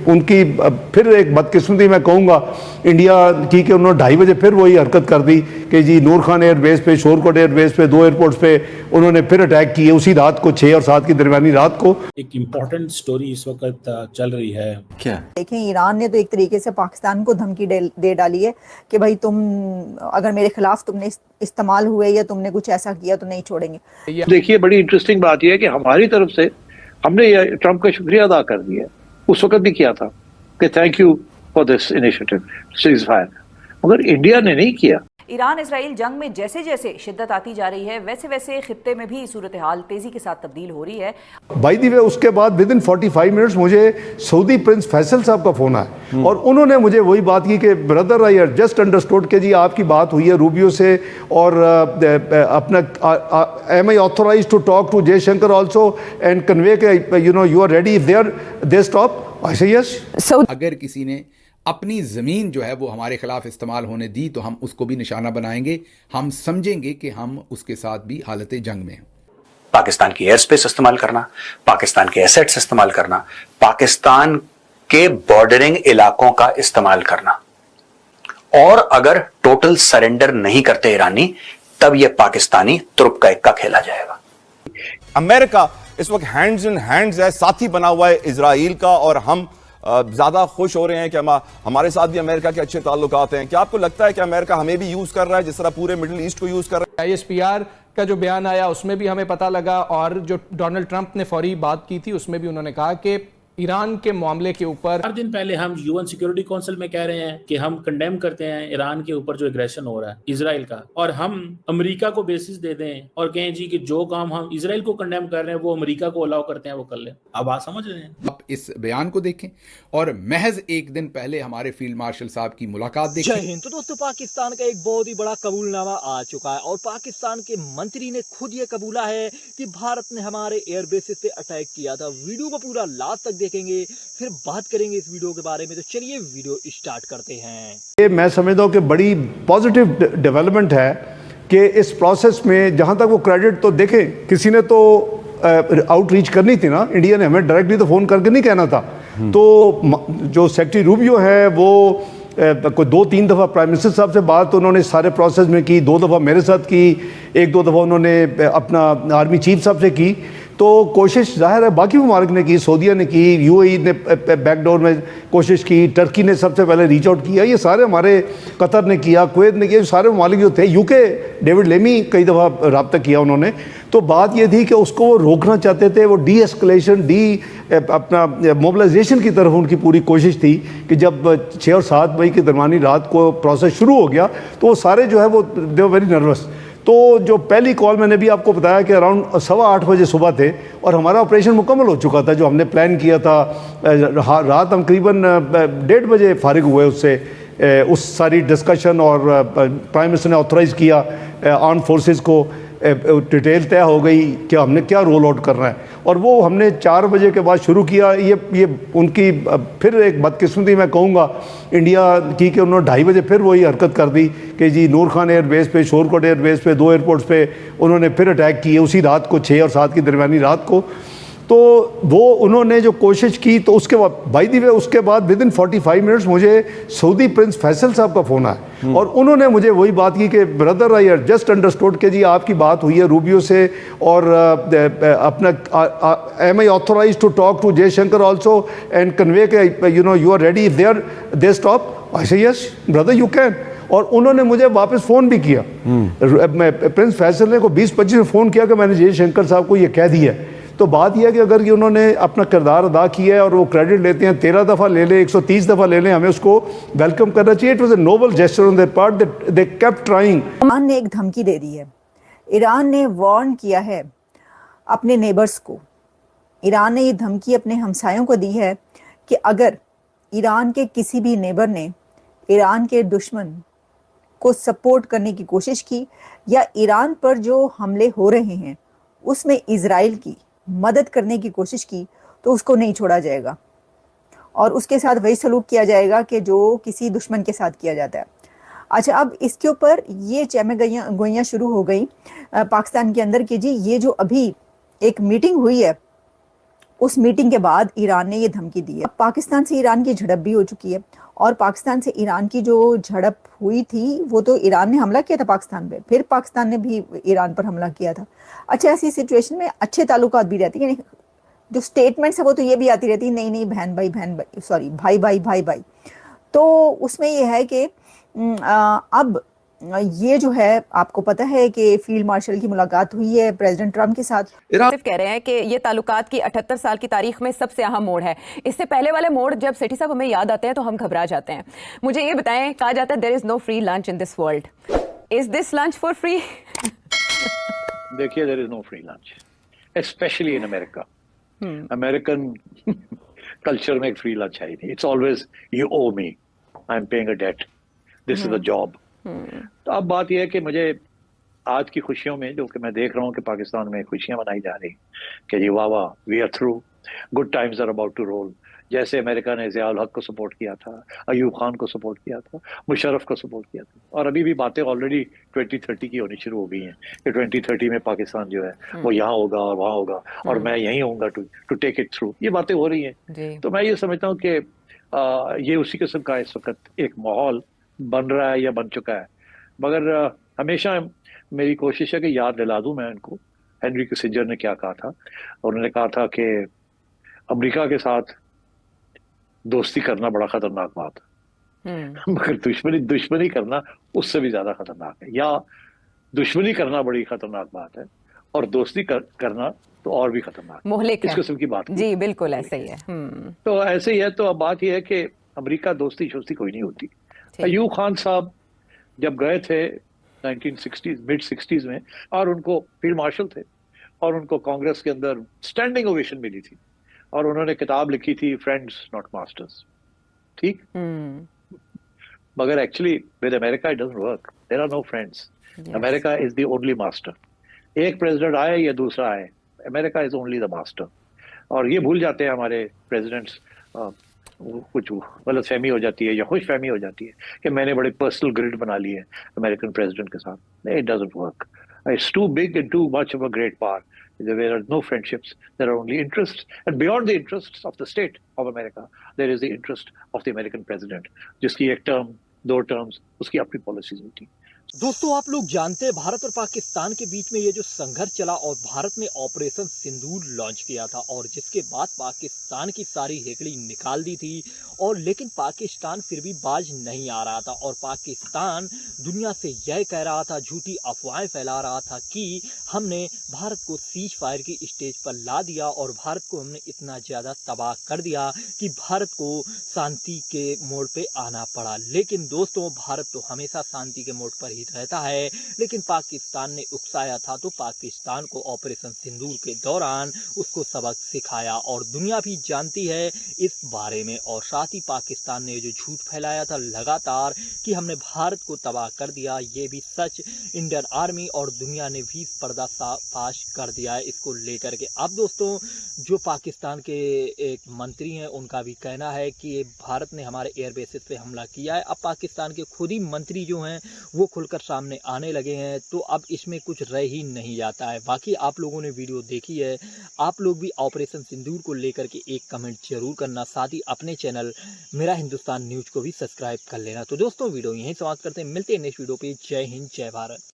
उनकी फिर एक बदकिस्मती मैं कहूँगा इंडिया की कि उन्होंने 2:30 बजे फिर वही हरकत कर दी कि जी नूर खान एयरबेस पे, शोरकोट एयरबेस पे, 2 एयरपोर्ट्स पे उन्होंने फिर अटैक किए उसी रात को, 6 और 7 की दरमियानी रात को। एक इम्पॉर्टेंट स्टोरी इस वक्त चल रही है। क्या देखें, ईरान ने तो एक तरीके से पाकिस्तान को धमकी दे डाली है कि भाई तुम अगर मेरे खिलाफ तुमने इस्तेमाल हुए या तुमने कुछ ऐसा किया तो नहीं छोड़ेंगे। देखिए, बड़ी इंटरेस्टिंग बात यह है कि हमारी तरफ से हमने ये ट्रंप का शुक्रिया अदा कर दिया, उस वक्त भी किया था कि thank you for this initiative cease fire, मगर इंडिया ने नहीं किया। ईरान इसराइल जंग में जैसे जैसे शिद्दत आती जा रही है वैसे वैसे खित्ते में भी सूरत हाल तेजी के साथ तब्दील हो रही है। बाय द वे उसके बाद विद इन 45 मिनट्स मुझे सऊदी प्रिंस फैसल साहब का फोन आया और उन्होंने मुझे वही बात की कि ब्रदर आई जस्ट अंडरस्टूड कि जी आपकी बात हुई है रूबियो से और अपना am I authorise to talk to Jaishankar also and convey के you know you are ready if they stop. I say yes. अगर किसी ने अपनी ज़मीन जो है वो हमारे खिलाफ इस्तेमाल होने दी तो हम उसको भी निशाना बनाएंगे, हम समझेंगे कि हम उसके साथ भी हालत जंग में हैं। पाकिस्तान की एयर स्पेस इस्तेमाल करना, पाकिस्तान के एसेट्स इस्तेमाल करना, पाकिस्तान के बॉर्डरिंग इलाकों का इस्तेमाल करना, और अगर टोटल सरेंडर नहीं करते ईरानी तब यह पाकिस्तानी तुरुप का इक्का खेला जाएगा। अमेरिका इस वक्त हैंड्स इन हैंड्स है, साथी बना हुआ है इजराइल का, और हम ज्यादा खुश हो रहे हैं कि हमारे साथ भी अमेरिका के अच्छे ताल्लुकात हैं। क्या आपको लगता है कि अमेरिका हमें भी यूज कर रहा है जिस तरह पूरे मिडिल ईस्ट को यूज कर रहा है? ISPR का जो बयान आया उसमें भी हमें पता लगा, और जो डोनाल्ड ट्रंप ने फौरी बात की थी उसमें भी उन्होंने कहा कि ईरान के मामले के ऊपर 4 दिन पहले हम यूएन सिक्योरिटी काउंसिल में कह रहे हैं कि हम कंडेम करते हैं ईरान के ऊपर जो एग्रेशन हो रहा है इजराइल का, और हम अमेरिका को बेसिस दे दें और कहें जी कि जो काम हम इजराइल को कंडेम कर रहे हैं वो अमेरिका को अलाउ करते हैं वो कर लें। अब बात समझ रहे हैं? आप इस बयान को देखें और महज एक दिन पहले हमारे फील्ड मार्शल साहब की मुलाकात देखें। जय हिंद। तो दोस्तों, पाकिस्तान का एक बहुत ही बड़ा कबूलनामा आ चुका है और पाकिस्तान के मंत्री ने खुद ये कबूला है कि भारत ने हमारे एयरबेसिस पे अटैक किया था। वीडियो को पूरा लास्ट तक देखेंगे, फिर बात करेंगे इस वीडियो के बारे में। तो चलिए वीडियो स्टार्ट करते हैं। ये मैं समझता हूँ कि बड़ी पॉजिटिव डेवलपमेंट है कि इस प्रोसेस में जहाँ तक वो क्रेडिट, तो देखें किसी ने तो आउटरीच करनी थी ना, इंडिया ने हमें डायरेक्टली तो फ़ोन करके नहीं कहना था। तो जो सेक्रेटरी रूबियो है वो कोई 2-3 दफ़ा प्राइम मिनिस्टर साहब से बात उन्होंने सारे प्रोसेस में की, 2 दफ़ा मेरे साथ की, 1-2 दफ़ा उन्होंने अपना आर्मी चीफ साहब से की। तो कोशिश जाहिर है बाकी ममालिक ने की, सऊदीया ने की, UAE ने बैकडोर में कोशिश की, टर्की ने सबसे पहले रीच आउट किया, ये सारे हमारे, कतर ने किया, कुवैत ने किया, सारे ममालिक जो थे, UK डेविड लेमी कई दफ़ा रब्ता किया उन्होंने। तो बात ये थी कि उसको वो रोकना चाहते थे, वो डी एस्कलेशन अपना मोबिलाइजेशन की तरफ उनकी पूरी कोशिश थी कि जब 6 और 7 मई की दरमियानी रात को प्रोसेस शुरू हो गया तो वो सारे जो है वो दे वर वेरी नर्वस। तो जो पहली कॉल मैंने भी आपको बताया कि अराउंड 8:15 बजे सुबह थे और हमारा ऑपरेशन मुकम्मल हो चुका था, जो हमने प्लान किया था। रात हम करीबन 1:30 बजे फारिग हुए उससे, उस सारी डिस्कशन, और प्राइम मिनिस्टर ने ऑथराइज़ किया आर्म फोर्सेस को, डिटेल तय हो गई कि हमने क्या रोल आउट करना है, और वो हमने 4 बजे के बाद शुरू किया। ये उनकी फिर एक बदकिस्मती मैं कहूँगा इंडिया की कि उन्होंने 2:30 बजे फिर वही हरकत कर दी कि जी नूर खान एयरबेस पे, शोरकोट एयरबेस पे, 2 एयरपोर्ट्स पे उन्होंने फिर अटैक किए उसी रात को, 6 और 7 की दरमियानी रात को। तो वो उन्होंने जो कोशिश की, तो उसके बाद बाय द वे उसके बाद विद इन 45 मिनट्स मुझे सऊदी प्रिंस फैसल साहब का फ़ोन आया और उन्होंने मुझे वही बात की कि ब्रदर आई जस्ट अंडरस्टूड कि जी आपकी बात हुई है रूबियो से और अपना am I authorise to talk to Jaishankar also and convey के you know you are ready if they stop. I say yes brother you can. और उन्होंने मुझे वापस फ़ोन भी किया, प्रिंस फैसल ने को 20-25 में फ़ोन किया कि मैंने जयशंकर साहब को ये कह दिया। तो बात यह है कि अगर ये उन्होंने अपना किरदार अदा किया है और वो क्रेडिट लेते हैं, 13 दफ़ा ले लें, 130 दफ़ा ले लें, हमें उसको वेलकम करना चाहिए। It was a Nobel gesture on their part, they kept trying. Iran ने एक धमकी दे दी है, ईरान ने वार्न किया है अपने नेबर्स को। ईरान ने ये धमकी अपने हमसायों को दी है कि अगर ईरान के किसी भी नेबर ने ईरान के दुश्मन को सपोर्ट करने की कोशिश की या ईरान पर जो हमले हो रहे हैं उसमें इजराइल की मदद करने की कोशिश की, तो उसको नहीं छोड़ा जाएगा और उसके साथ वही सलूक किया जाएगा कि जो किसी दुश्मन के साथ किया जाता है। अच्छा, अब इसके ऊपर ये चहमगोइयाँ शुरू हो गई पाकिस्तान के अंदर कि जी ये जो अभी एक मीटिंग हुई है उस मीटिंग के बाद ईरान ने ये धमकी दी है। पाकिस्तान से ईरान की झड़प भी हो चुकी है और पाकिस्तान से ईरान की जो झड़प हुई थी वो तो ईरान ने हमला किया था पाकिस्तान पे, फिर पाकिस्तान ने भी ईरान पर हमला किया था। अच्छा, ऐसी सिचुएशन में अच्छे ताल्लुकात भी रहती है, जो स्टेटमेंट्स है वो तो ये भी आती रहती है, नहीं नहीं बहन भाई सॉरी भाई भाई। तो उसमें ये है कि अब ये जो है आपको पता है कि फील्ड मार्शल की मुलाकात हुई है प्रेसिडेंट ट्रम्प के साथ। सिर्फ कह रहे हैं कि ये ताल्लुकात की 78 साल की तारीख में सबसे अहम मोड़ है। इससे पहले वाले मोड़ जब सेठी साहब हमें याद आते हैं तो हम घबरा जाते हैं। मुझे ये बताएं, कहा जाता है there is no free lunch in this world, is this lunch for free? देखिए, there is no free lunch, specially in America. American culture में एक फ्री लंच है ही नहीं। It's always you owe me, I am paying a debt, this is a job. तो अब बात यह है कि मुझे आज की खुशियों में, जो कि मैं देख रहा हूँ कि पाकिस्तान में खुशियां मनाई जा रही कि जी वाह वाह, we are through, good times are about to roll. जैसे अमेरिका ने ज़िया उल हक को सपोर्ट किया था, अयूब खान को सपोर्ट किया था, मुशर्रफ को सपोर्ट किया था, और अभी भी बातें ऑलरेडी 2030 की होनी शुरू हो गई हैं कि 2030 में पाकिस्तान जो है वो यहाँ होगा और वहाँ होगा और मैं यहीं होऊंगा टू टेक इट थ्रू। ये बातें हो रही हैं। तो मैं ये समझता हूँ कि ये उसी किस्म का इस वक्त एक माहौल बन रहा है या बन चुका है। मगर हमेशा मेरी कोशिश है कि याद दिला दूं मैं उनको, हेनरी किसिंजर ने क्या कहा था। उन्होंने कहा था कि अमेरिका के साथ दोस्ती करना बड़ा खतरनाक बात है, मगर दुश्मनी करना उससे भी ज्यादा खतरनाक है, या दुश्मनी करना बड़ी खतरनाक बात है और दोस्ती करना तो और भी खतरनाक। मोहलिक इस किस्म की बात जी, बिल्कुल ऐसे ही है। तो ऐसे ही है। तो अब बात यह है कि अमेरिका दोस्ती शोस्ती कोई नहीं होती। अयूब खान साहब जब गए थे 1960s मिड 60s में, और उनको फील्ड मार्शल थे और उनको कांग्रेस के अंदर स्टैंडिंग ओवेशन मिली थी, और उन्होंने किताब लिखी थी फ्रेंड्स नॉट मास्टर्स, ठीक। मगर actually with America it doesn't work, there are no friends, America is the only master. एक प्रेसिडेंट आए या दूसरा आए, America is only the master. और ये भूल जाते हैं हमारे प्रेसिडेंट्स, कुछ गलत फहमी हो जाती है या खुश फहमी हो जाती है कि मैंने बड़े पर्सनल ग्रिड बना लिए हैं अमेरिकन प्रेसिडेंट के साथ। It doesn't work, it's too big and too much of a great power. There are no friendships, there are only interests, and beyond the interests of the state of America, there is the interest of the American president, जिसकी एक term, दो terms, उसकी अपनी policies होती हैं। दोस्तों, आप लोग जानते हैं भारत और पाकिस्तान के बीच में ये जो संघर्ष चला और भारत ने ऑपरेशन सिंदूर लॉन्च किया था, और जिसके बाद पाकिस्तान की सारी हेकड़ी निकाल दी थी, और लेकिन पाकिस्तान फिर भी बाज नहीं आ रहा था, और पाकिस्तान दुनिया से यह कह रहा था, झूठी अफवाहें फैला रहा था कि हमने भारत को सीज फायर की स्टेज पर ला दिया और भारत को हमने इतना ज़्यादा तबाह कर दिया कि भारत को शांति के मोड़ पे आना पड़ा। लेकिन दोस्तों, भारत तो हमेशा शांति के मोड़ पर ही रहता है, लेकिन पाकिस्तान ने उकसाया था तो पाकिस्तान को ऑपरेशन सिंदूर के दौरान उसको सबक सिखाया, और दुनिया भी जानती है इस बारे में। और साथ ही पाकिस्तान ने जो झूठ फैलाया था लगातार कि हमने भारत को तबाह कर दिया, ये भी सच इंडियन आर्मी और दुनिया ने भी पर्दाफाश कर दिया है इसको लेकर के। अब दोस्तों, जो पाकिस्तान के एक मंत्री हैं उनका भी कहना है कि भारत ने हमारे एयर बेसिस पे हमला किया है। अब पाकिस्तान के खुद ही मंत्री जो हैं वो खुलकर सामने आने लगे हैं, तो अब इसमें कुछ रह ही नहीं जाता है। बाकी आप लोगों ने वीडियो देखी है, आप लोग भी ऑपरेशन सिंदूर को लेकर के एक कमेंट जरूर करना, साथ ही अपने चैनल मेरा हिंदुस्तान न्यूज को भी सब्सक्राइब कर लेना। तो दोस्तों, वीडियो यहीं समाप्त करते हैं, मिलते हैं नेक्स्ट वीडियो पे। जय हिंद, जय भारत।